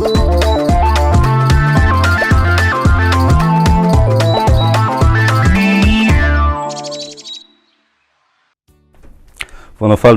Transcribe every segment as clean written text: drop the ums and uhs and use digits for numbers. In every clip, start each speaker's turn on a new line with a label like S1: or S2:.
S1: Vanafaly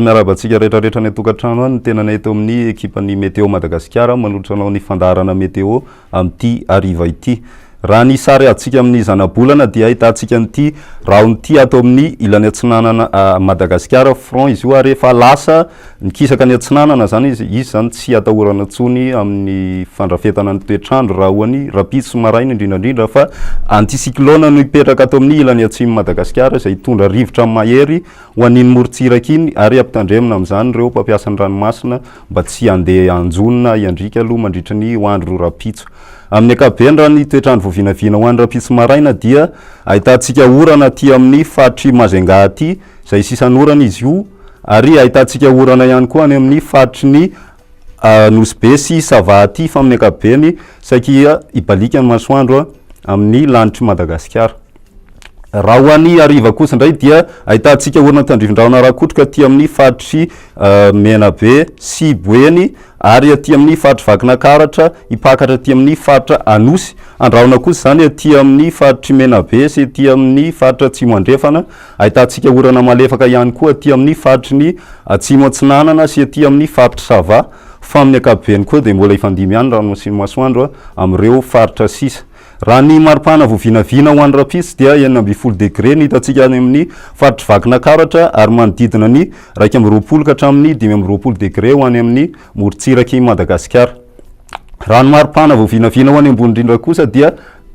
S1: miarabantsika rehetrarehetra ny tokantrano ny tenanay eto amin'ny ekipany météo Madagasikara manolotra anao ny fandaharana météo amin'ity hariva ity. Raha ny sary atsika amin'ny zanabolana dia ahitantsika an'ity raon'ity atao amin'ny ilany atsinanana Madagasikara front izy io ary efa lasa nikisaka ny atsinanana zany izy zany tsy atahorana tsony amin'ny fandrafetana ny toetrandro raha hoany rapitso maraina indrindrandrindra fa anticyclone no ipetraka atao amin'ny ilany atsimo Madagasikara izay tondra rivotra mahery ho an'iny morotsiraka iny ary ampitandremina amin'izany ireo mpampiasa ny ranomasina mba tsy handeha anjonona iandrika aloha mandritra ny hoandro rapitso. Amin'ny ankapobeny raha ny toetrandro voavinavina ho an'ny rapitso maraina dia ahitantsika orana aty amin'ny faritry Majunga aty izay sisany orana izy io ary ahitantsika orana ihany koa any amin'ny faritry ny Nosy sy Sava aty fa amin'ny ankapobeny sakia ibalika ny masoandro amin'ny lanitry Madagasikara. Raha ho an'ny hariva kosa indray dia ahitantsika orana tandrivindraona rakotroka aty amin'ny faritry Menabe sy Boeny ary aty amin'ny faritry Vakinakaratra ipakatra aty amin'ny faritra Anosy. Andraona kosa zany aty amin'ny faritry Menabe sy aty amin'ny faritra Atsimo Andrefana. Ahitantsika orana malefaka ihany koa aty amin'ny faritry ny Atsimo Atsinanana sy aty amin'ny faritry Sava fa amin'ny ankapobeny koa dia mbola ifandimy ihany rano sy masoandro amin'ireo faritra sisa. Raha ny maripana voavinavina ho an'ny rapitso dia 20 degré ny hitantsika any amin'ny faritry Vakinakaratra ary manodidina ny 20 ka hatramin'ny 25 degré ho any amin'ny morotsiraky Madagasikara. Raha ny maripana voavinavina ho any ambony indrindra kosa dia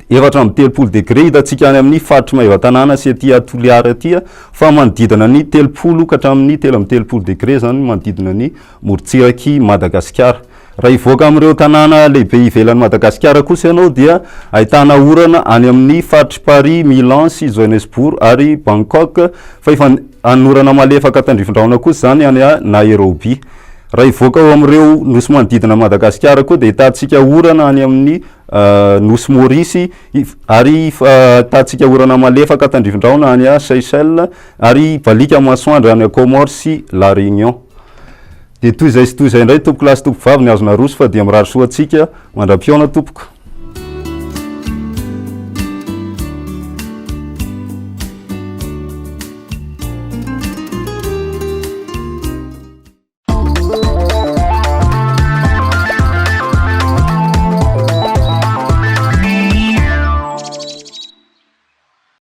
S1: 30 degré hitantsika any amin'ny faritry Maivatanana sy aty Toliara aty fa manodidina ny 30 ka hatramin'ny 30 degré zany manodidina ny morotsiraky Madagasikara. Raha ivoaka amin'ireo tanàna lehibe ivelan'ny Madagasikara kosa ianao dia ahitana orana any amin'ny faritry Paris, Milan sy Johannesburg ary Bangkok fa efa anorana malefaka tandrivindraona kosa zany any Nairobi. Raha ivoaka amin'ireo nosy manodidina Madagasikara koa dia ahitantsika orana any amin'ny nosy Maurice ary ahitantsika orana malefaka tandrivindraona any Seychelles ary balika masoandro any Comores sy La Réunion. Dia toy izay sy toy izay indray tompoko lasy tompo vavy ny azona roso fa dia mirary soa antsika mandram-piona tompoko.